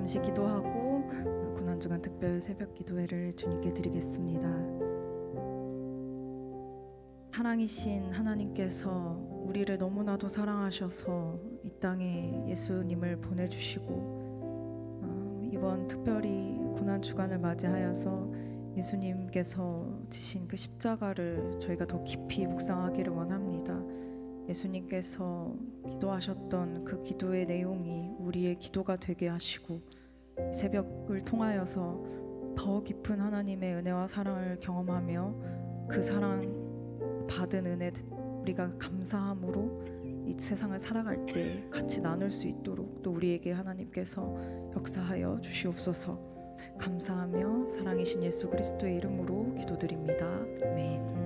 잠시 기도하고 고난주간 특별 새벽 기도회를 주님께 드리겠습니다. 사랑이신 하나님께서 우리를 너무나도 사랑하셔서 이 땅에 예수님을 보내주시고 이번 특별히 고난주간을 맞이하여서 예수님께서 지신 그 십자가를 저희가 더 깊이 묵상하기를 원합니다. 예수님께서 기도하셨던 그 기도의 내용이 우리의 기도가 되게 하시고 새벽을 통하여서 더 깊은 하나님의 은혜와 사랑을 경험하며 그 사랑 받은 은혜 우리가 감사함으로 이 세상을 살아갈 때 같이 나눌 수 있도록 또 우리에게 하나님께서 역사하여 주시옵소서. 감사하며 사랑이신 예수 그리스도의 이름으로 기도드립니다. 아멘.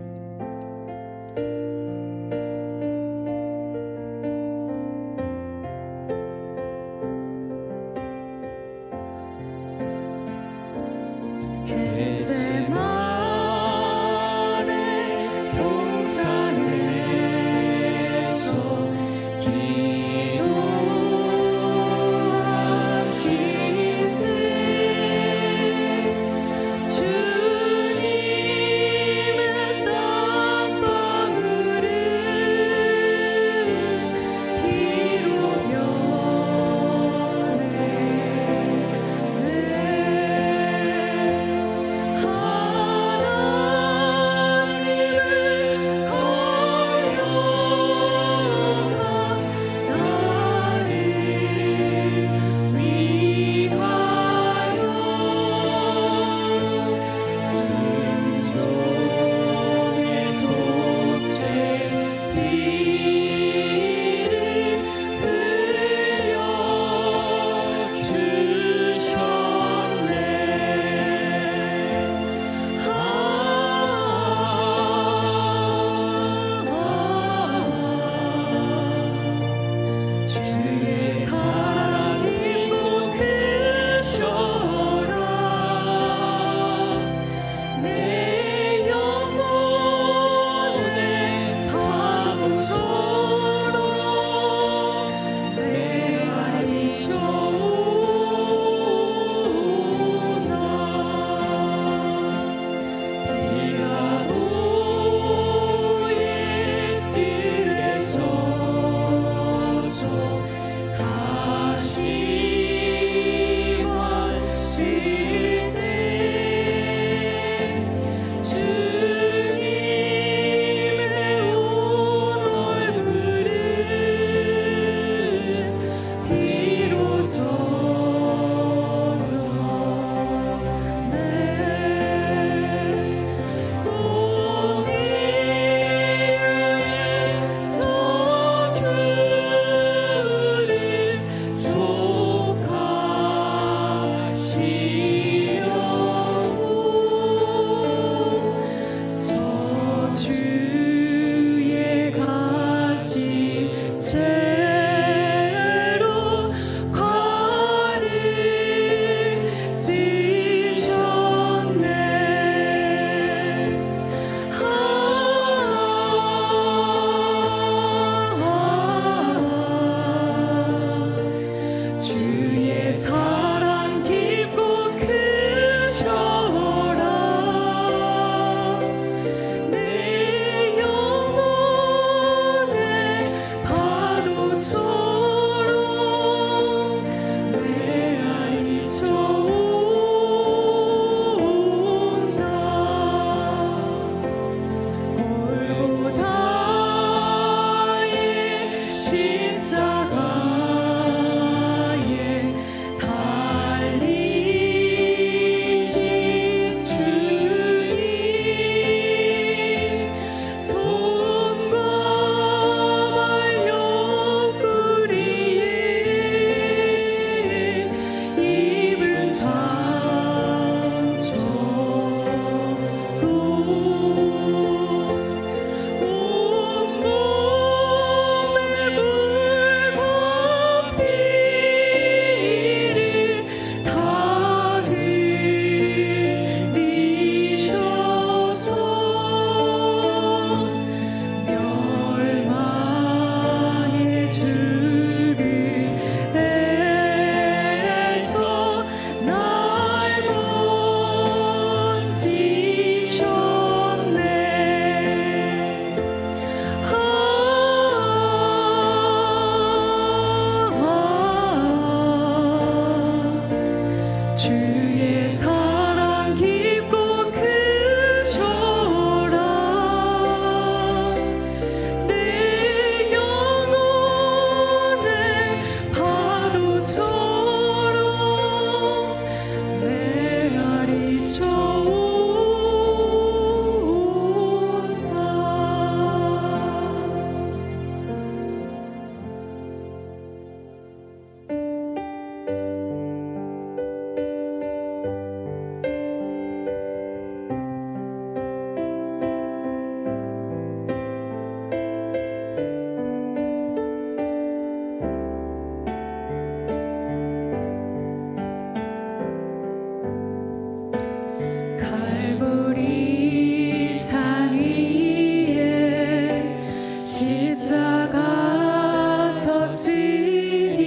십자가 섰으니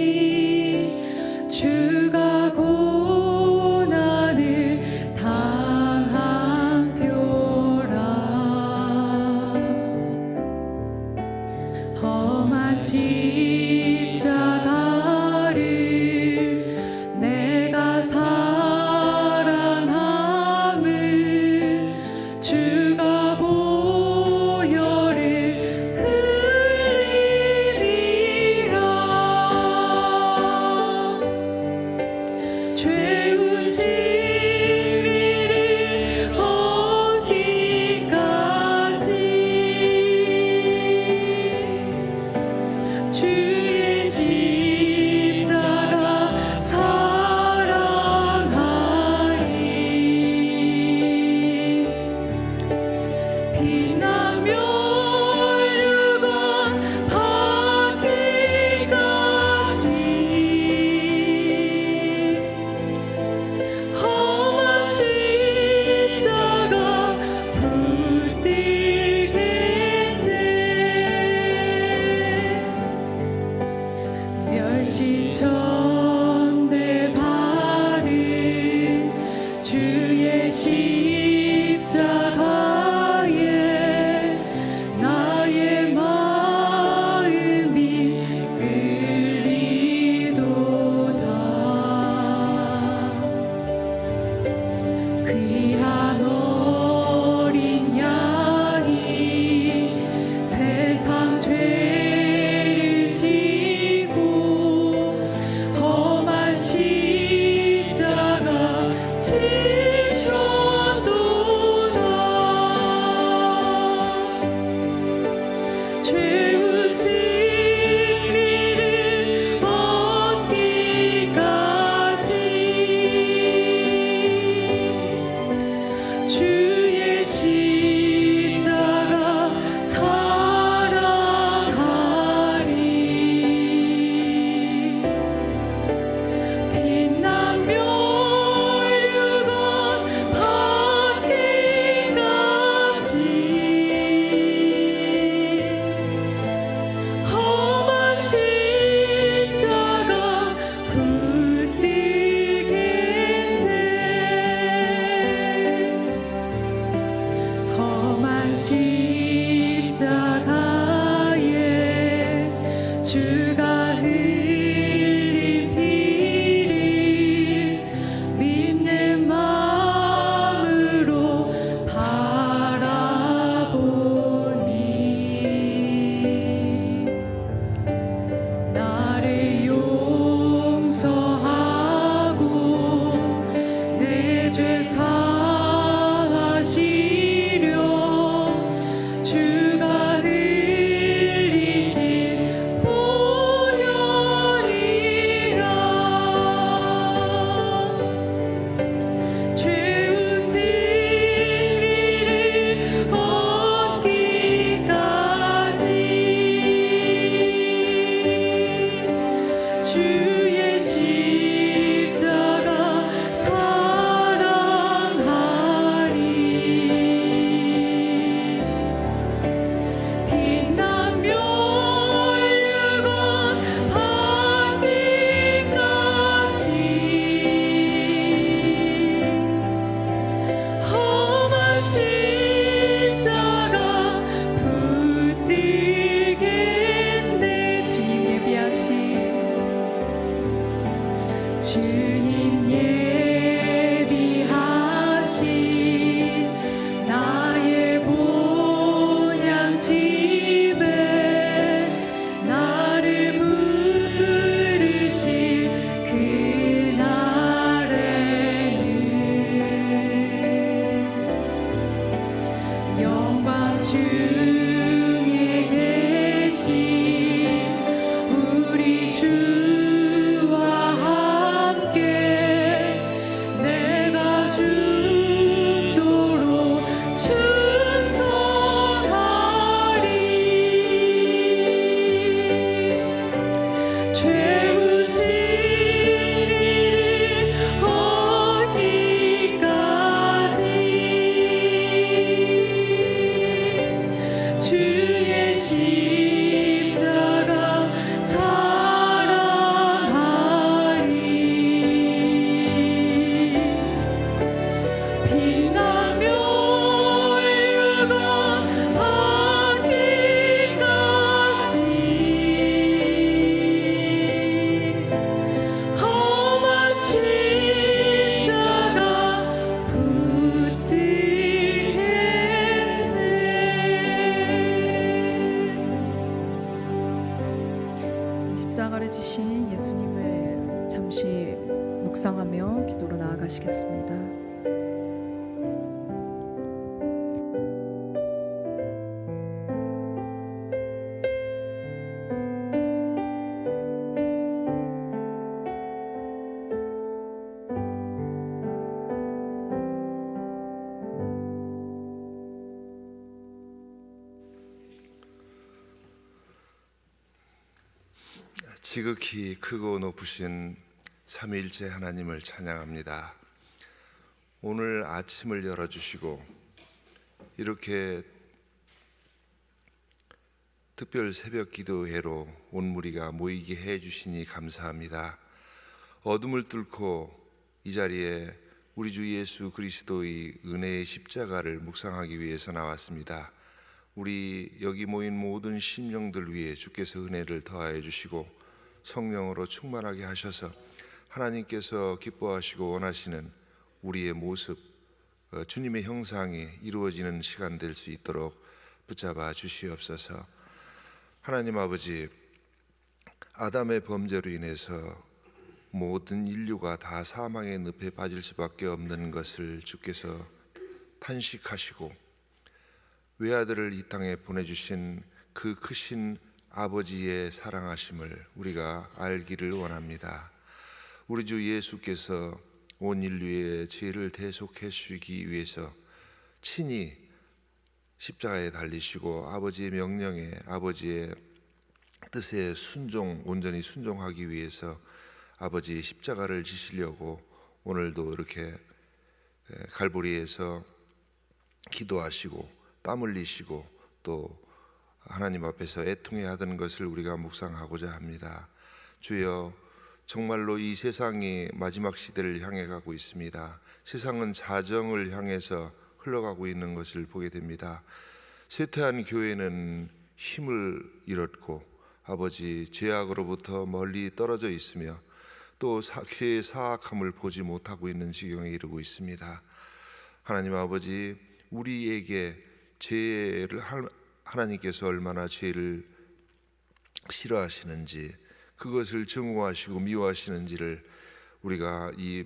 주가 고난을 당한 표라. 험한 십자가를 내가 사랑함을 주가 보혈을 흘리리라. 죄운 승리를 얻기까지 주의 십자가를 지신 예수님을 잠시 묵상하며 기도로 나아가시겠습니다. 지극히 크고 높으신 삼위일체 하나님을 찬양합니다. 오늘 아침을 열어주시고 이렇게 특별 새벽 기도회로 온 무리가 모이게 해주시니 감사합니다. 어둠을 뚫고 이 자리에 우리 주 예수 그리스도의 은혜의 십자가를 묵상하기 위해서 나왔습니다. 우리 여기 모인 모든 심령들 위해 주께서 은혜를 더하여 주시고 성령으로 충만하게 하셔서 하나님께서 기뻐하시고 원하시는 우리의 모습, 주님의 형상이 이루어지는 시간 될 수 있도록 붙잡아 주시옵소서. 하나님 아버지, 아담의 범죄로 인해서 모든 인류가 다 사망의 늪에 빠질 수밖에 없는 것을 주께서 탄식하시고 외아들을 이 땅에 보내주신 그 크신 아버지의 사랑하심을 우리가 알기를 원합니다. 우리 주 예수께서 온 인류의 죄를 대속해 주시기 위해서 친히 십자가에 달리시고 아버지의 명령에, 아버지의 뜻에 온전히 순종하기 위해서 아버지의 십자가를 지시려고 오늘도 이렇게 갈보리에서 기도하시고 땀 흘리시고 또 하나님 앞에서 애통해 하던 것을 우리가 묵상하고자 합니다. 주여, 정말로 이 세상이 마지막 시대를 향해 가고 있습니다. 세상은 자정을 향해서 흘러가고 있는 것을 보게 됩니다. 쇠퇴한 교회는 힘을 잃었고 아버지 죄악으로부터 멀리 떨어져 있으며 또 교회의 사악함을 보지 못하고 있는 지경에 이르고 있습니다. 하나님 아버지, 우리에게 죄를 하나님께서 얼마나 죄를 싫어하시는지, 그것을 증오하시고 미워하시는지를 우리가 이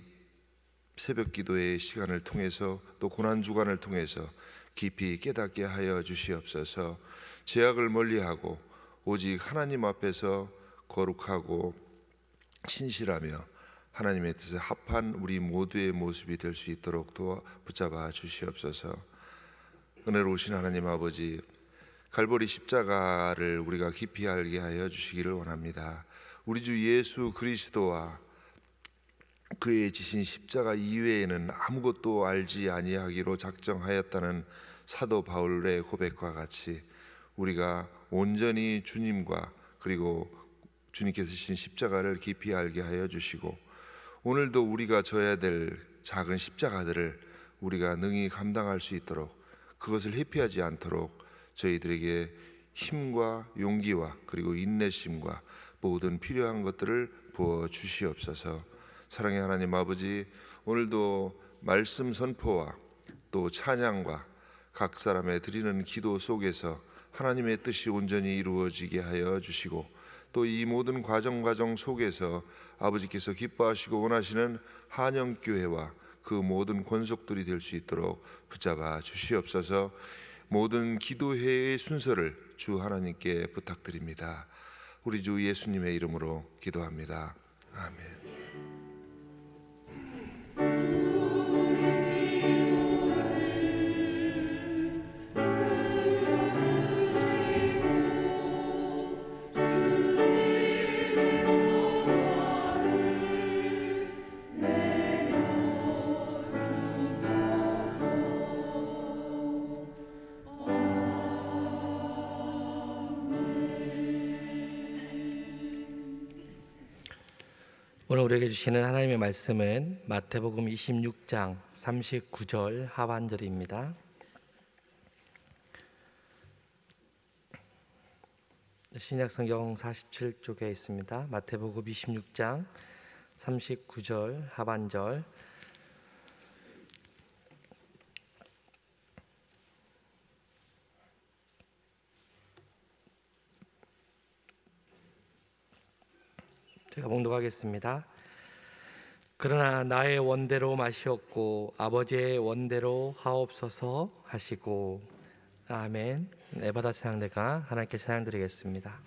새벽 기도의 시간을 통해서 또 고난 주간을 통해서 깊이 깨닫게 하여 주시옵소서. 죄악을 멀리하고 오직 하나님 앞에서 거룩하고 신실하며 하나님의 뜻에 합한 우리 모두의 모습이 될 수 있도록 도와 붙잡아 주시옵소서. 은혜로우신 하나님 아버지, 갈보리 십자가를 우리가 깊이 알게 하여 주시기를 원합니다. 우리 주 예수 그리스도와 그의 지신 십자가 이외에는 아무것도 알지 아니하기로 작정하였다는 사도 바울의 고백과 같이 우리가 온전히 주님과 그리고 주님께서 지신 십자가를 깊이 알게 하여 주시고 오늘도 우리가 져야 될 작은 십자가들을 우리가 능히 감당할 수 있도록, 그것을 회피하지 않도록 저희들에게 힘과 용기와 그리고 인내심과 모든 필요한 것들을 부어 주시옵소서. 사랑의 하나님 아버지, 오늘도 말씀 선포와 또 찬양과 각 사람의 드리는 기도 속에서 하나님의 뜻이 온전히 이루어지게 하여 주시고 또 이 모든 과정 속에서 아버지께서 기뻐하시고 원하시는 한영교회와 그 모든 권속들이 될 수 있도록 붙잡아 주시옵소서. 모든 기도회의 순서를 주 하나님께 부탁드립니다. 우리 주 예수님의 이름으로 기도합니다. 아멘. 오늘 우리에게 주시는 하나님의 말씀은 마태복음 26장 39절 하반절입니다. 신약성경 47쪽에 있습니다. 마태복음 26장 39절 하반절. 제가 봉독하겠습니다. 그러나 나의 원대로 마시옵고 아버지의 원대로 하옵소서 하시고. 아멘. 에바다 찬양대가 하나님께 찬양드리겠습니다.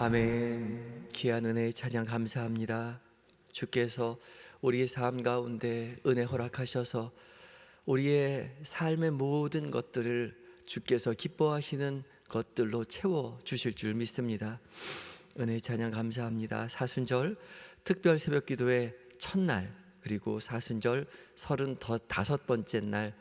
아멘. 귀한 은혜의 찬양 감사합니다. 주께서 우리의 삶 가운데 은혜 허락하셔서 우리의 삶의 모든 것들을 주께서 기뻐하시는 것들로 채워 주실 줄 믿습니다. 은혜의 찬양 감사합니다. 사순절 특별 새벽 기도의 첫날, 그리고 사순절 35번째 날,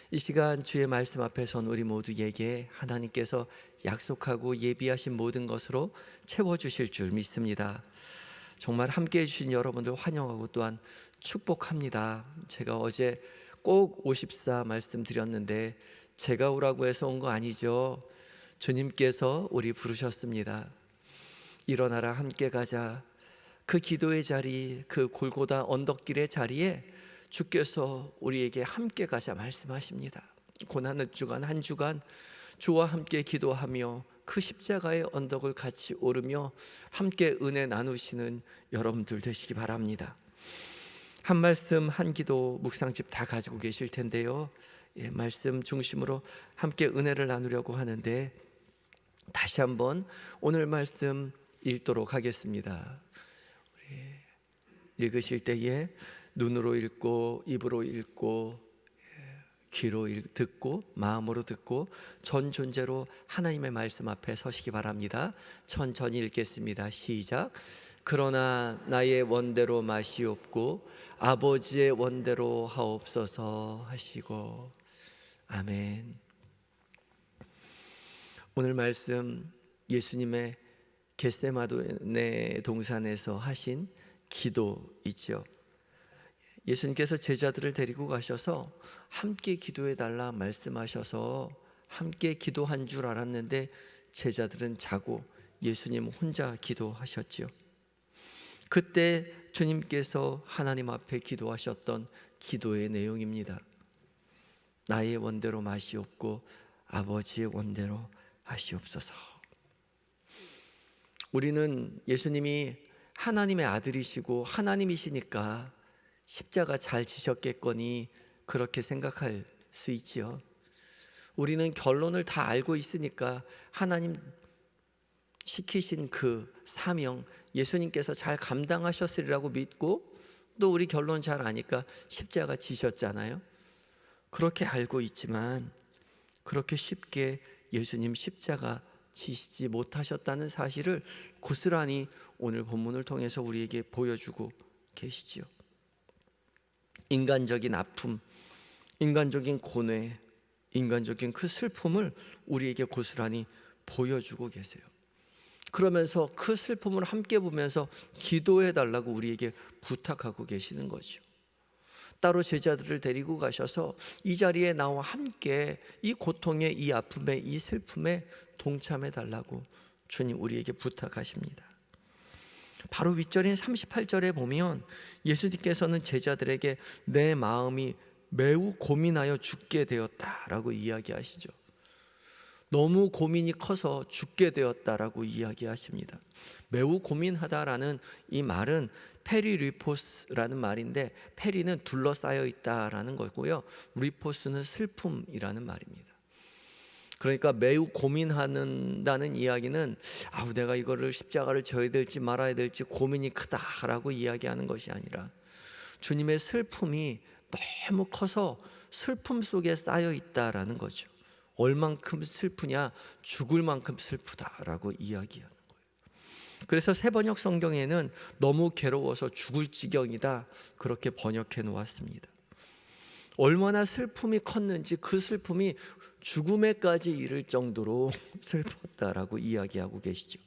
이 시간 주의 말씀 앞에 선 우리 모두에게 하나님께서 약속하고 예비하신 모든 것으로 채워주실 줄 믿습니다. 정말 함께해 주신 여러분들 환영하고 또한 축복합니다. 제가 어제 꼭 54 말씀드렸는데 제가 오라고 해서 온 거 아니죠. 주님께서 우리 부르셨습니다. 일어나라 함께 가자. 그 기도의 자리, 그 골고다 언덕길의 자리에 주께서 우리에게 함께 가자 말씀하십니다. 고난의 주간 한 주간 주와 함께 기도하며 그 십자가의 언덕을 같이 오르며 함께 은혜 나누시는 여러분들 되시기 바랍니다. 한 말씀 한 기도 묵상집 다 가지고 계실 텐데요, 말씀 중심으로 함께 은혜를 나누려고 하는데 다시 한번 오늘 말씀 읽도록 하겠습니다. 읽으실 때에 눈으로 읽고 입으로 읽고 귀로 듣고 마음으로 듣고 전 존재로 하나님의 말씀 앞에 서시기 바랍니다. 천천히 읽겠습니다. 시작. 그러나 나의 원대로 마시옵고 아버지의 원대로 하옵소서 하시고. 아멘. 오늘 말씀 예수님의 겟세마네 동산에서 하신 기도이죠. 예수님께서 제자들을 데리고 가셔서 함께 기도해 달라 말씀하셔서 함께 기도한 줄 알았는데 제자들은 자고 예수님 혼자 기도하셨지요. 그때 주님께서 하나님 앞에 기도하셨던 기도의 내용입니다. 나의 원대로 마시옵고 아버지의 원대로 하시옵소서. 우리는 예수님이 하나님의 아들이시고 하나님이시니까 십자가 잘 지셨겠거니 그렇게 생각할 수 있지요. 우리는 결론을 다 알고 있으니까 하나님 시키신 그 사명 예수님께서 잘 감당하셨으리라고 믿고, 또 우리 결론 잘 아니까 십자가 지셨잖아요. 그렇게 알고 있지만 그렇게 쉽게 예수님 십자가 지시지 못하셨다는 사실을 고스란히 오늘 본문을 통해서 우리에게 보여주고 계시지요. 인간적인 아픔, 인간적인 고뇌, 인간적인 그 슬픔을 우리에게 고스란히 보여주고 계세요. 그러면서 그 슬픔을 함께 보면서 기도해 달라고 우리에게 부탁하고 계시는 거죠. 따로 제자들을 데리고 가셔서 이 자리에 나와 함께 이 고통에, 이 아픔에, 이 슬픔에 동참해 달라고 주님 우리에게 부탁하십니다. 바로 윗절인 38절에 보면 예수님께서는 제자들에게 내 마음이 매우 고민하여 죽게 되었다라고 이야기하시죠. 너무 고민이 커서 죽게 되었다라고 이야기하십니다. 매우 고민하다라는 이 말은 페리리포스라는 말인데, 페리는 둘러싸여 있다라는 거고요, 리포스는 슬픔이라는 말입니다. 그러니까 매우 고민한다는 이야기는 내가 이거를 십자가를 져야 될지 말아야 될지 고민이 크다라고 이야기하는 것이 아니라 주님의 슬픔이 너무 커서 슬픔 속에 쌓여 있다라는 거죠. 얼만큼 슬프냐, 죽을 만큼 슬프다라고 이야기하는 거예요. 그래서 새번역 성경에는 너무 괴로워서 죽을 지경이다 그렇게 번역해 놓았습니다. 얼마나 슬픔이 컸는지 그 슬픔이 죽음에까지 이를 정도로 슬펐다라고 이야기하고 계시죠.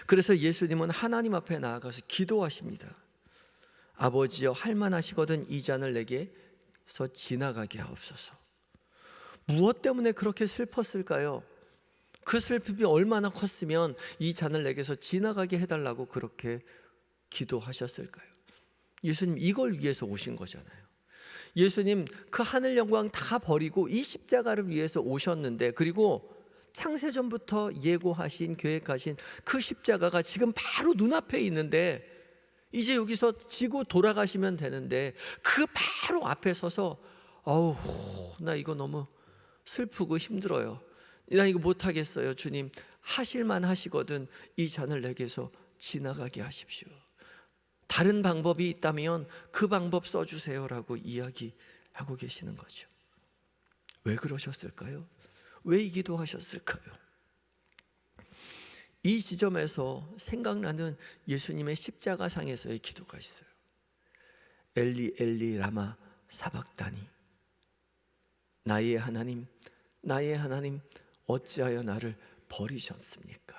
그래서 예수님은 하나님 앞에 나아가서 기도하십니다. 아버지여, 할만하시거든 이 잔을 내게서 지나가게 하옵소서. 무엇 때문에 그렇게 슬펐을까요? 그 슬픔이 얼마나 컸으면 이 잔을 내게서 지나가게 해달라고 그렇게 기도하셨을까요? 예수님 이걸 위해서 오신 거잖아요. 예수님 그 하늘 영광 다 버리고 이 십자가를 위해서 오셨는데, 그리고 창세전부터 예고하신, 계획하신 그 십자가가 지금 바로 눈앞에 있는데 이제 여기서 지고 돌아가시면 되는데 그 바로 앞에 서서 나 이거 너무 슬프고 힘들어요, 나 이거 못하겠어요, 주님 하실만 하시거든 이 잔을 내게서 지나가게 하십시오. 다른 방법이 있다면 그 방법 써주세요라고 이야기하고 계시는 거죠. 왜 그러셨을까요? 왜 이 기도하셨을까요? 이 지점에서 생각나는 예수님의 십자가상에서의 기도가 있어요. 엘리 엘리 라마 사박다니, 나의 하나님 나의 하나님 어찌하여 나를 버리셨습니까?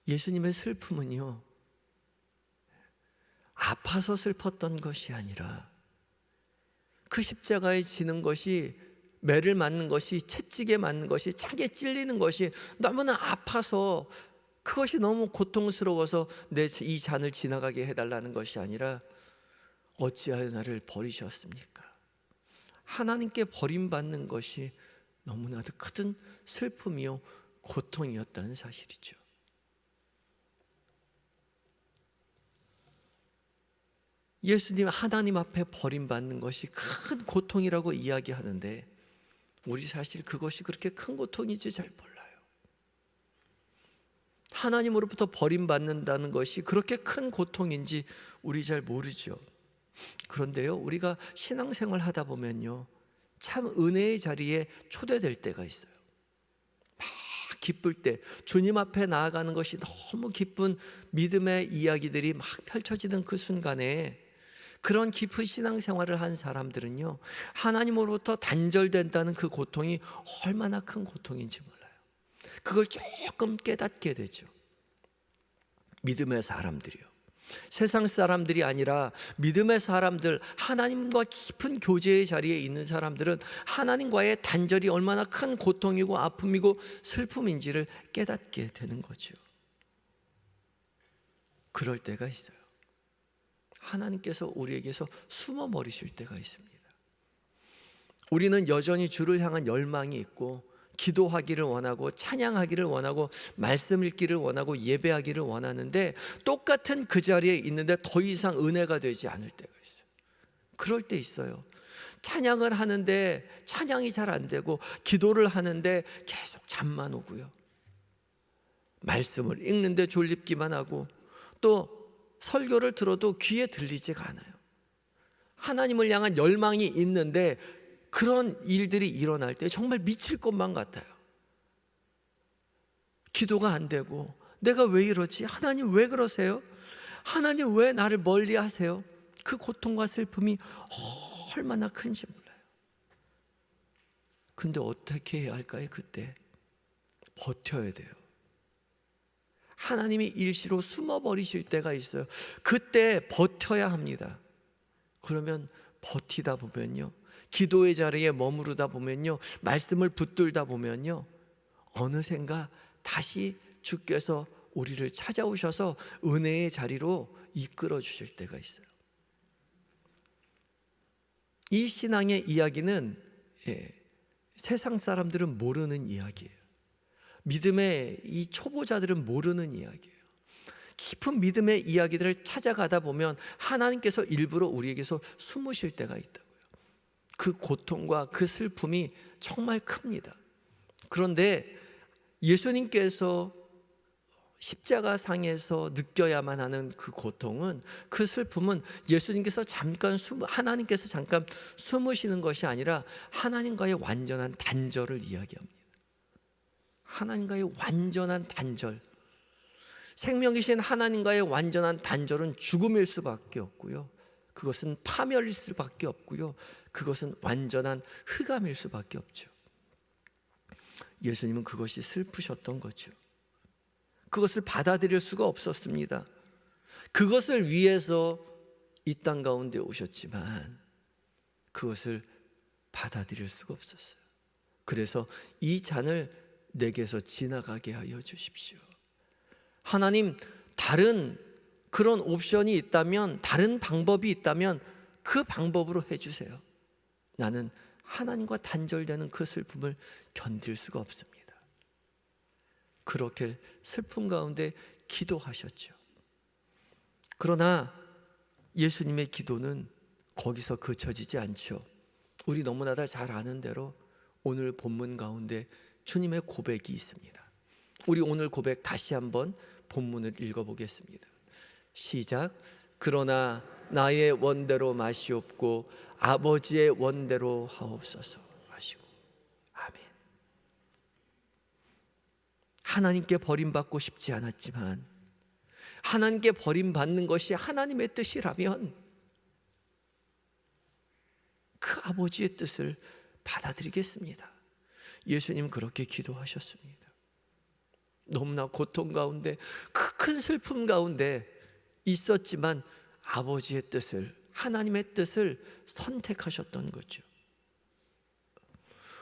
예수님의 슬픔은요, 아파서 슬펐던 것이 아니라 그 십자가에 지는 것이, 매를 맞는 것이, 채찍에 맞는 것이, 창에 찔리는 것이 너무나 아파서, 그것이 너무 고통스러워서 내 이 잔을 지나가게 해달라는 것이 아니라 어찌하여 나를 버리셨습니까? 하나님께 버림받는 것이 너무나도 큰 슬픔이요 고통이었다는 사실이죠. 예수님 하나님 앞에 버림받는 것이 큰 고통이라고 이야기하는데 우리 사실 그것이 그렇게 큰 고통인지 잘 몰라요. 하나님으로부터 버림받는다는 것이 그렇게 큰 고통인지 우리 잘 모르죠. 그런데요, 우리가 신앙생활 하다 보면요, 참 은혜의 자리에 초대될 때가 있어요. 막 기쁠 때, 주님 앞에 나아가는 것이 너무 기쁜 믿음의 이야기들이 막 펼쳐지는 그 순간에, 그런 깊은 신앙생활을 한 사람들은요, 하나님으로부터 단절된다는 그 고통이 얼마나 큰 고통인지 몰라요. 그걸 조금 깨닫게 되죠. 믿음의 사람들이요, 세상 사람들이 아니라 믿음의 사람들, 하나님과 깊은 교제의 자리에 있는 사람들은 하나님과의 단절이 얼마나 큰 고통이고 아픔이고 슬픔인지를 깨닫게 되는 거죠. 그럴 때가 있어요. 하나님께서 우리에게서 숨어 버리실 때가 있습니다. 우리는 여전히 주를 향한 열망이 있고 기도하기를 원하고 찬양하기를 원하고 말씀 읽기를 원하고 예배하기를 원하는데 똑같은 그 자리에 있는데 더 이상 은혜가 되지 않을 때가 있어요. 그럴 때 있어요. 찬양을 하는데 찬양이 잘 안 되고 기도를 하는데 계속 잠만 오고요. 말씀을 읽는데 졸립기만 하고 또 설교를 들어도 귀에 들리지가 않아요. 하나님을 향한 열망이 있는데 그런 일들이 일어날 때 정말 미칠 것만 같아요. 기도가 안 되고 내가 왜 이러지? 하나님 왜 그러세요? 하나님 왜 나를 멀리 하세요? 그 고통과 슬픔이 얼마나 큰지 몰라요. 근데 어떻게 해야 할까요? 그때 버텨야 돼요. 하나님이 일시로 숨어버리실 때가 있어요. 그때 버텨야 합니다. 그러면 버티다 보면요, 기도의 자리에 머무르다 보면요, 말씀을 붙들다 보면요, 어느샌가 다시 주께서 우리를 찾아오셔서 은혜의 자리로 이끌어 주실 때가 있어요. 이 신앙의 이야기는 세상 사람들은 모르는 이야기예요. 믿음의 이 초보자들은 모르는 이야기예요. 깊은 믿음의 이야기들을 찾아가다 보면 하나님께서 일부러 우리에게서 숨으실 때가 있다고요. 그 고통과 그 슬픔이 정말 큽니다. 그런데 예수님께서 십자가 상에서 느껴야만 하는 그 고통은, 그 슬픔은 예수님께서 하나님께서 잠깐 숨으시는 것이 아니라 하나님과의 완전한 단절을 이야기합니다. 하나님과의 완전한 단절. 생명이신 하나님과의 완전한 단절은 죽음일 수밖에 없고요. 그것은 파멸일 수밖에 없고요. 그것은 완전한 흑암일 수밖에 없죠. 예수님은 그것이 슬프셨던 거죠. 그것을 받아들일 수가 없었습니다. 그것을 위해서 이 땅 가운데 오셨지만 그것을 받아들일 수가 없었어요. 그래서 이 잔을 내게서 지나가게 하여 주십시오. 하나님, 다른 그런 옵션이 있다면, 다른 방법이 있다면 그 방법으로 해주세요. 나는 하나님과 단절되는 그 슬픔을 견딜 수가 없습니다. 그렇게 슬픔 가운데 기도하셨죠. 그러나 예수님의 기도는 거기서 그쳐지지 않죠. 우리 너무나 다 잘 아는 대로 오늘 본문 가운데 주님의 고백이 있습니다. 우리 오늘 고백 다시 한번 본문을 읽어보겠습니다. 시작. 그러나 나의 원대로 마시옵고 아버지의 원대로 하옵소서 하시고. 아멘. 하나님께 버림받고 싶지 않았지만 하나님께 버림받는 것이 하나님의 뜻이라면 그 아버지의 뜻을 받아들이겠습니다. 예수님 그렇게 기도하셨습니다. 너무나 고통 가운데, 그 큰 슬픔 가운데 있었지만 아버지의 뜻을, 하나님의 뜻을 선택하셨던 거죠.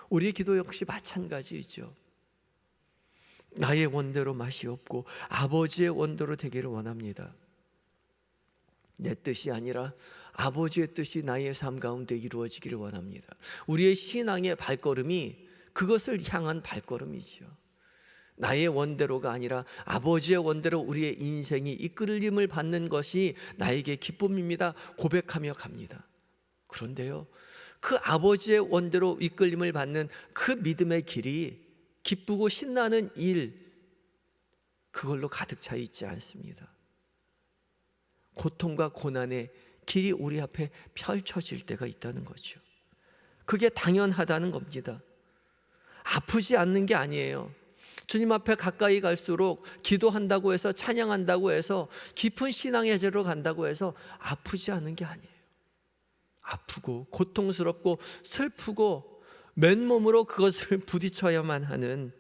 우리의 기도 역시 마찬가지이죠. 나의 원대로 마시옵고 아버지의 원대로 되기를 원합니다. 내 뜻이 아니라 아버지의 뜻이 나의 삶 가운데 이루어지기를 원합니다. 우리의 신앙의 발걸음이 그것을 향한 발걸음이죠. 나의 원대로가 아니라 아버지의 원대로 우리의 인생이 이끌림을 받는 것이 나에게 기쁨입니다. 고백하며 갑니다. 그런데요, 그 아버지의 원대로 이끌림을 받는 그 믿음의 길이 기쁘고 신나는 일, 그걸로 가득 차 있지 않습니다. 고통과 고난의 길이 우리 앞에 펼쳐질 때가 있다는 거죠. 그게 당연하다는 겁니다. 아프지 않는 게 아니에요. 주님 앞에 가까이 갈수록 기도한다고 해서, 찬양한다고 해서, 깊은 신앙의 제로 간다고 해서 아프지 않은 게 아니에요. 아프고 고통스럽고 슬프고 맨몸으로 그것을 부딪혀야만 하는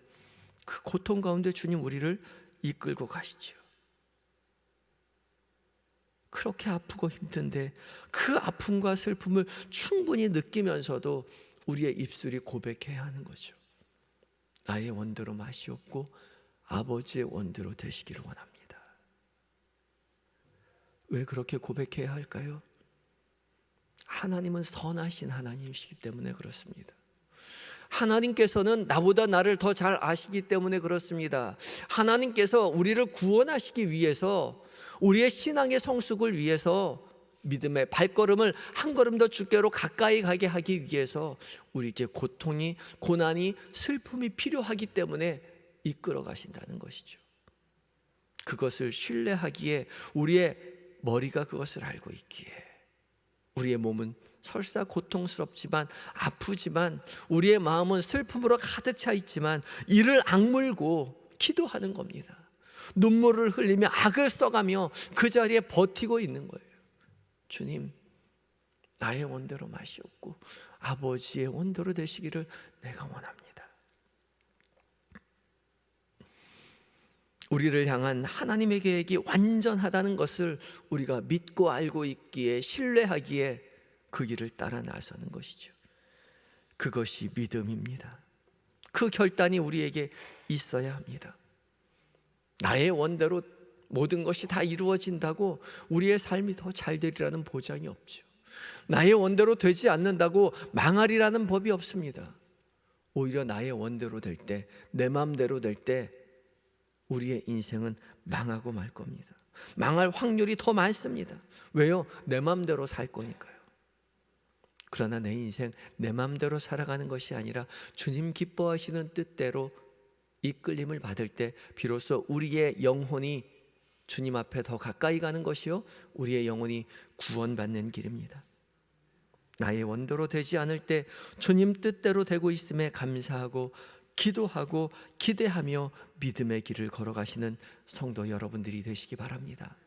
그 고통 가운데 주님 우리를 이끌고 가시죠. 그렇게 아프고 힘든데 그 아픔과 슬픔을 충분히 느끼면서도 우리의 입술이 고백해야 하는 거죠. 나의 원대로 마시옵고 아버지의 원대로 되시기를 원합니다. 왜 그렇게 고백해야 할까요? 하나님은 선하신 하나님이시기 때문에 그렇습니다. 하나님께서는 나보다 나를 더 잘 아시기 때문에 그렇습니다. 하나님께서 우리를 구원하시기 위해서, 우리의 신앙의 성숙을 위해서, 믿음의 발걸음을 한 걸음 더 주께로 가까이 가게 하기 위해서 우리에게 고통이, 고난이, 슬픔이 필요하기 때문에 이끌어 가신다는 것이죠. 그것을 신뢰하기에, 우리의 머리가 그것을 알고 있기에, 우리의 몸은 설사 고통스럽지만, 아프지만, 우리의 마음은 슬픔으로 가득 차 있지만 이를 악물고 기도하는 겁니다. 눈물을 흘리며 악을 써가며 그 자리에 버티고 있는 거예요. 주님, 나의 원대로 마시옵고 아버지의 원대로 되시기를 내가 원합니다. 우리를 향한 하나님의 계획이 완전하다는 것을 우리가 믿고 알고 있기에, 신뢰하기에 그 길을 따라 나서는 것이죠. 그것이 믿음입니다. 그 결단이 우리에게 있어야 합니다. 나의 원대로 모든 것이 다 이루어진다고 우리의 삶이 더 잘 되리라는 보장이 없죠. 나의 원대로 되지 않는다고 망하리라는 법이 없습니다. 오히려 나의 원대로 될 때, 내 마음대로 될 때 우리의 인생은 망하고 말 겁니다. 망할 확률이 더 많습니다. 왜요? 내 마음대로 살 거니까요. 그러나 내 인생 내 마음대로 살아가는 것이 아니라 주님 기뻐하시는 뜻대로 이끌림을 받을 때 비로소 우리의 영혼이 주님 앞에 더 가까이 가는 것이요, 우리의 영혼이 구원받는 길입니다. 나의 원대로 되지 않을 때 주님 뜻대로 되고 있음에 감사하고 기도하고 기대하며 믿음의 길을 걸어가시는 성도 여러분들이 되시기 바랍니다.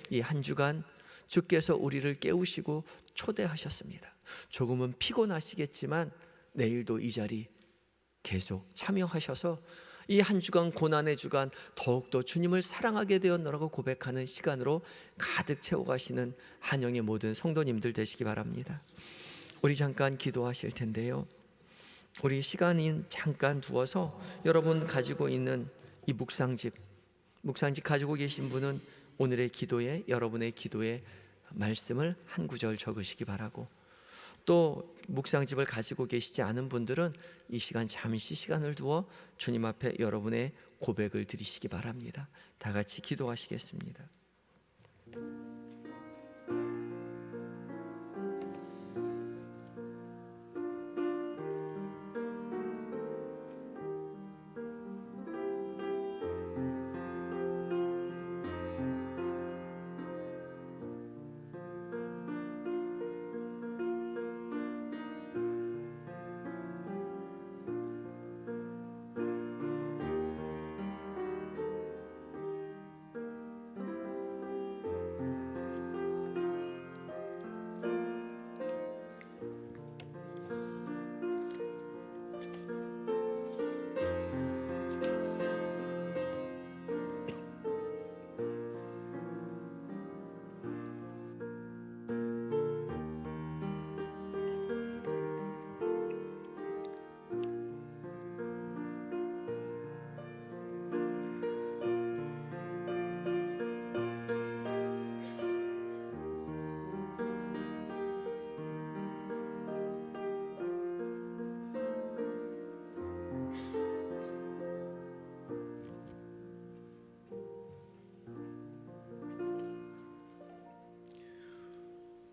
이 한 주간 주께서 우리를 깨우시고 초대하셨습니다. 조금은 피곤하시겠지만 내일도 이 자리 계속 참여하셔서 이 한 주간, 고난의 주간 더욱더 주님을 사랑하게 되었노라고 고백하는 시간으로 가득 채워가시는 한영의 모든 성도님들 되시기 바랍니다. 우리 잠깐 기도하실 텐데요, 우리 시간인 잠깐 두어서 여러분 가지고 있는 이 묵상집 가지고 계신 분은 오늘의 기도에, 여러분의 기도에 말씀을 한 구절 적으시기 바라고, 또 묵상집을 가지고 계시지 않은 분들은 이 시간 잠시 시간을 두어 주님 앞에 여러분의 고백을 드리시기 바랍니다. 다 같이 기도하시겠습니다.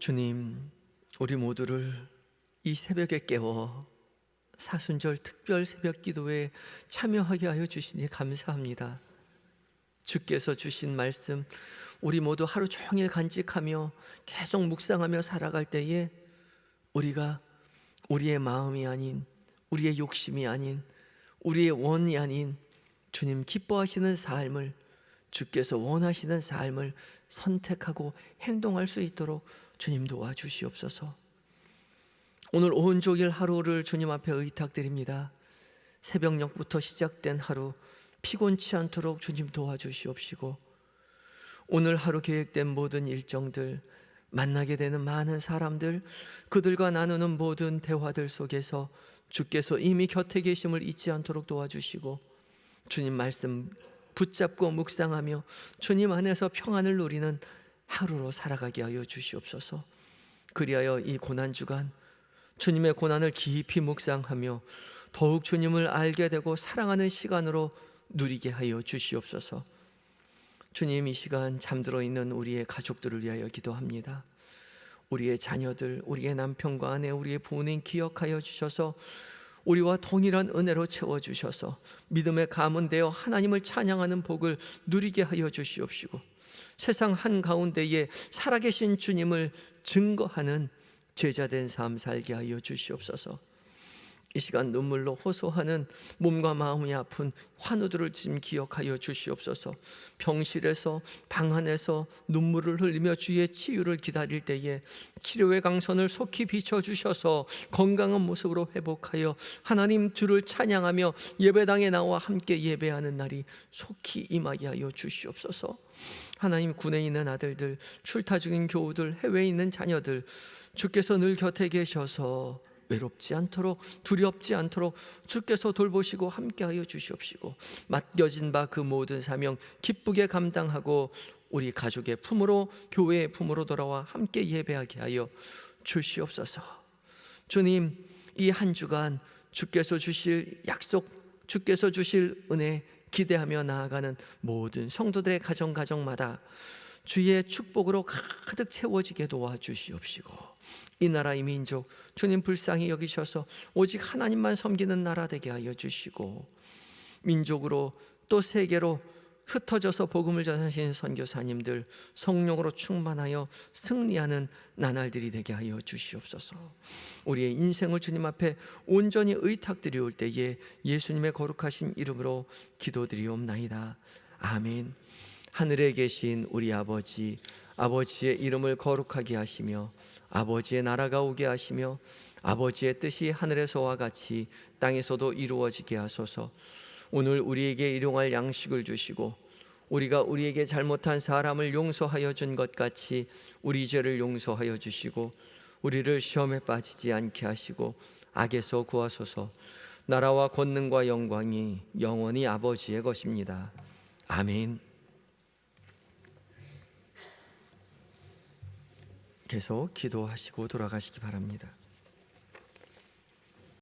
주님, 우리 모두를 이 새벽에 깨워 사순절 특별 새벽 기도에 참여하게 하여 주시니 감사합니다. 주께서 주신 말씀 우리 모두 하루 종일 간직하며 계속 묵상하며 살아갈 때에 우리가 우리의 마음이 아닌, 우리의 욕심이 아닌, 우리의 원이 아닌 주님 기뻐하시는 삶을, 주께서 원하시는 삶을 선택하고 행동할 수 있도록 주님 도와주시옵소서. 오늘 온종일 하루를 주님 앞에 의탁드립니다. 새벽녘부터 시작된 하루 피곤치 않도록 주님 도와주시옵시고, 오늘 하루 계획된 모든 일정들, 만나게 되는 많은 사람들, 그들과 나누는 모든 대화들 속에서 주께서 이미 곁에 계심을 잊지 않도록 도와주시고, 주님 말씀 붙잡고 묵상하며 주님 안에서 평안을 누리는 하루로 살아가게 하여 주시옵소서. 그리하여 이 고난주간 주님의 고난을 깊이 묵상하며 더욱 주님을 알게 되고 사랑하는 시간으로 누리게 하여 주시옵소서. 주님, 이 시간 잠들어 있는 우리의 가족들을 위하여 기도합니다. 우리의 자녀들, 우리의 남편과 아내, 우리의 부모님 기억하여 주셔서 우리와 동일한 은혜로 채워주셔서 믿음의 가문되어 하나님을 찬양하는 복을 누리게 하여 주시옵시고, 세상 한가운데에 살아계신 주님을 증거하는 제자된 삶 살게 하여 주시옵소서. 이 시간 눈물로 호소하는 몸과 마음이 아픈 환우들을 지금 기억하여 주시옵소서. 병실에서, 방 안에서 눈물을 흘리며 주의 치유를 기다릴 때에 치료의 강선을 속히 비춰주셔서 건강한 모습으로 회복하여 하나님 주를 찬양하며 예배당에 나와 함께 예배하는 날이 속히 임하게 하여 주시옵소서. 하나님, 군에 있는 아들들, 출타 중인 교우들, 해외에 있는 자녀들, 주께서 늘 곁에 계셔서 외롭지 않도록, 두렵지 않도록 주께서 돌보시고 함께하여 주시옵시고, 맡겨진 바 그 모든 사명 기쁘게 감당하고 우리 가족의 품으로, 교회의 품으로 돌아와 함께 예배하게 하여 주시옵소서. 주님, 이 한 주간 주께서 주실 약속, 주께서 주실 은혜 기대하며 나아가는 모든 성도들의 가정마다 주의 축복으로 가득 채워지게 도와주시옵시고, 이 나라 이 민족 주님 불쌍히 여기셔서 오직 하나님만 섬기는 나라 되게 하여 주시고, 민족으로 또 세계로 흩어져서 복음을 전하시는 선교사님들 성령으로 충만하여 승리하는 나날들이 되게 하여 주시옵소서. 우리의 인생을 주님 앞에 온전히 의탁드리올 때에 예수님의 거룩하신 이름으로 기도드리옵나이다. 아멘. 하늘에 계신 우리 아버지, 아버지의 이름을 거룩하게 하시며 아버지의 나라가 오게 하시며 아버지의 뜻이 하늘에서와 같이 땅에서도 이루어지게 하소서. 오늘 우리에게 일용할 양식을 주시고 우리가 우리에게 잘못한 사람을 용서하여 준 것 같이 우리 죄를 용서하여 주시고 우리를 시험에 빠지지 않게 하시고 악에서 구하소서. 나라와 권능과 영광이 영원히 아버지의 것입니다. 아멘. 계속 기도하시고 돌아가시기 바랍니다.